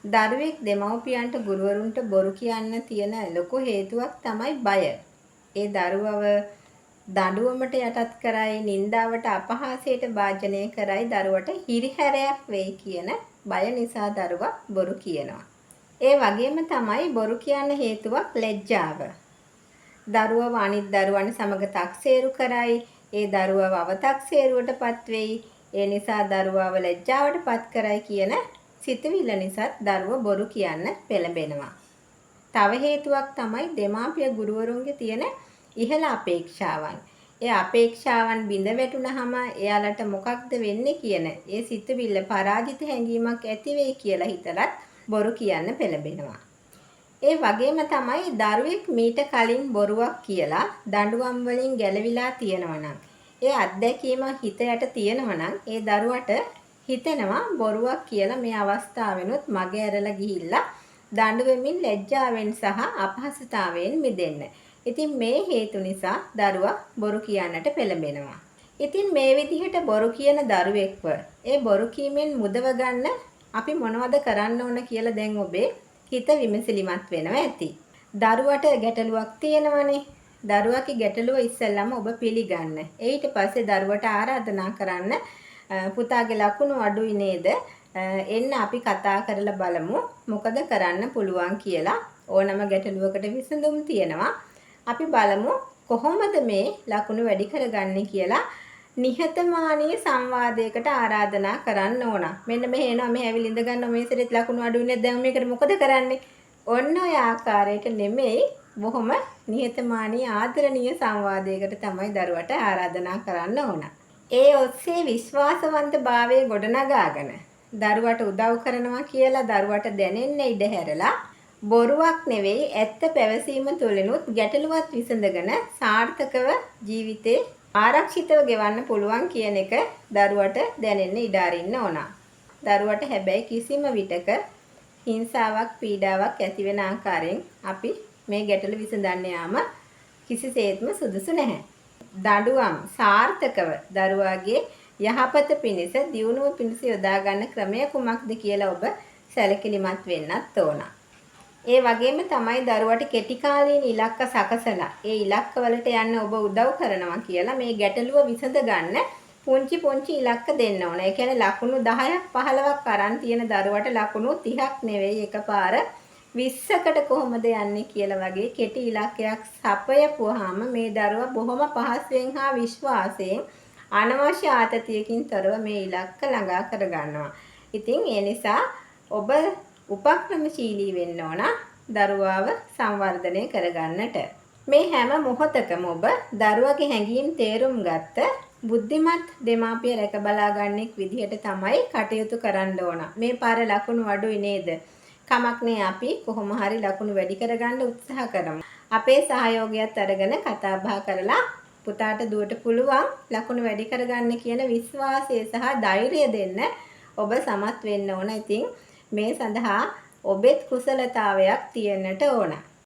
දරුවෙක් දෙමව්පියන්ට ගුරුවරුන්ට බොරු කියන්න තියෙන ලොකු හේතුවක් තමයි බය. ඒ දරුවව දඬුවමට යටත් කරයි, නින්දාවට අපහාසයට භාජනය කරයි, දරුවට හිරිහැරයක් වෙයි කියන බය නිසා දරුවා බොරු කියනවා. ඒ වගේම තමයි බොරු කියන්න හේතුවක් ලැජ්ජාව. දරුවව අනිත් දරුවන් සමග තක්සේරු කරයි, ඒ දරුවව අවතක්සේරුවටපත් වෙයි. ඒ නිසා දරුවව ලැජ්ජාවටපත් කරයි කියන සිතුවිල්ල නිසාත් දරුවෝ බොරු කියන්න පෙළඹෙනවා. තව හේතුවක් තමයි දෙමාපිය ගුරුවරුන්ගේ තියෙන ඉහළ අපේක්ෂාවන්. ඒ අපේක්ෂාවන් බිඳ වැටුනහම එයාලට මොකක්ද වෙන්නේ කියන ඒ සිතුවිල්ල පරාජිත හැඟීමක් ඇති වෙයි කියලා හිතලත් බොරු කියන්න පෙළඹෙනවා. ඒ වගේම තමයි දරුවෙක් මීට කලින් බොරුවක් කියලා දඬුවම් වලින් ගැලවිලා තියෙනවා නම් ඒ අත්දැකීම හිත යට තියෙනවා නම් ඒ දරුවට හිතෙනවා බොරුවක් කියලා මේ අවස්ථාවෙනුත් මග ඇරලා ගිහිල්ලා දඬු වෙමින් ලැජ්ජාවෙන් සහ අපහසුතාවයෙන් මිදෙන්න. ඉතින් මේ හේතු නිසා දරුවා බොරු කියන්නට පෙළඹෙනවා. ඉතින් මේ විදිහට බොරු කියන දරුවෙක්ව ඒ බොරු කීමෙන් මුදව ගන්න අපි මොනවද කරන්න ඕන කියලා දැන් ඔබේ හිත විමසිලිමත් වෙනවා ඇති. දරුවට ගැටලුවක් තියෙනවනේ. දරුවාගේ ගැටලුව ඉස්සෙල්ලාම ඔබ පිළිගන්න. ඊට පස්සේ දරුවට ආරාධනා කරන්න පුතාගේ ලකුණු අඩුයි නේද? එන්න අපි කතා කරලා බලමු මොකද කරන්න පුළුවන් කියලා. ඕනම ගැටලුවකට විසඳුම් තියෙනවා. අපි බලමු කොහොමද මේ ලකුණු වැඩි කරගන්නේ කියලා නිහතමානී සංවාදයකට ආරාධනා කරන්න ඕන. මෙන්න මෙහෙ එනවා මේ ඇවිල්ලා ඉඳ ගන්න මේ සැරේත් ලකුණු අඩුයි නේද? දැන් මේකට මොකද කරන්නේ? ඔන්න ඔය ආකාරයට නෙමෙයි බොහොම නිහතමානී ආදරණීය සංවාදයකට තමයි දරුවට ආරාධනා කරන්න ඕන. ඒ ඔස්සේ විශ්වාසවන්තභාවය ගොඩනගාගෙන දරුවට උදව් කරනවා කියලා දරුවට දැනෙන්න ඉඩ හැරලා බොරුවක් නෙවෙයි ඇත්ත පැවසීම තුළිනුත් ගැටලුවත් විසඳගෙන සාර්ථකව ජීවිතේ ආරක්ෂිතව ගෙවන්න පුළුවන් කියන එක දරුවට දැනෙන්න ඉඩ අරින්න ඕන. දරුවට හැබැයි කිසිම විටක හිංසාවක් පීඩාවක් ඇති වෙන ආකාරයෙන් අපි මේ ගැටලු විසඳන්න යාම කිසිසේත්ම සුදුසු නැහැ. දඬුවම් සාර්ථකව දරුවාගේ යහපත පිණිස දියුණුව පිණිස යොදා ගන්න ක්‍රමය කුමක්ද කියලා ඔබ සැලකිලිමත් වෙන්නත් ඕන. ඒ වගේම තමයි දරුවට කෙටි කාලීන ඉලක්ක සකසලා ඒ ඉලක්කවලට යන්න ඔබ උදව් කරනවා කියලා මේ ගැටලුව විසඳ ගන්න පුංචි පුංචි ඉලක්ක දෙන්න ඕන. ඒ කියන්නේ ලකුණු 10ක් 15ක් අරන් තියෙන දරුවට ලකුණු 30ක් නෙවෙයි එකපාර 20කට කොහොමද යන්නේ කියලා වගේ කෙටි ඉලක්කයක් සපයපුවාම මේ දරුවා බොහොම පහසුවෙන් හා විශ්වාසයෙන් අනවශ්‍ය ආතතියකින් තොරව මේ ඉලක්ක ළඟා කර ගන්නවා. ඉතින් ඒ නිසා ඔබ උපක්‍රමශීලී වෙන්න ඕන දරුවාව සංවර්ධනය කරගන්නට. මේ හැම මොහොතකම ඔබ දරුවගේ හැඟීම් තේරුම් ගත්ත බුද්ධිමත් දෙමාපිය රැක බලා ගන්නෙක් විදිහට තමයි කටයුතු කරන්න ඕන. මේ පාර ලකුණු අඩුයි නේද? කමක් නෑ අපි කොහොම හරි ලකුණු වැඩි කරගන්න උත්සාහ කරමු. අපේ සහයෝගයත් අරගෙන කතා බහ කරලා පුතාට දුවට පුළුවන් ලකුණු වැඩි කරගන්න කියන විශ්වාසය සහ ධෛර්යය දෙන්න ඔබ සමත් වෙන්න ඕන. ඉතින් මේ සඳහා ඔබෙත් කුසලතාවයක් තියෙන්නට ඕන.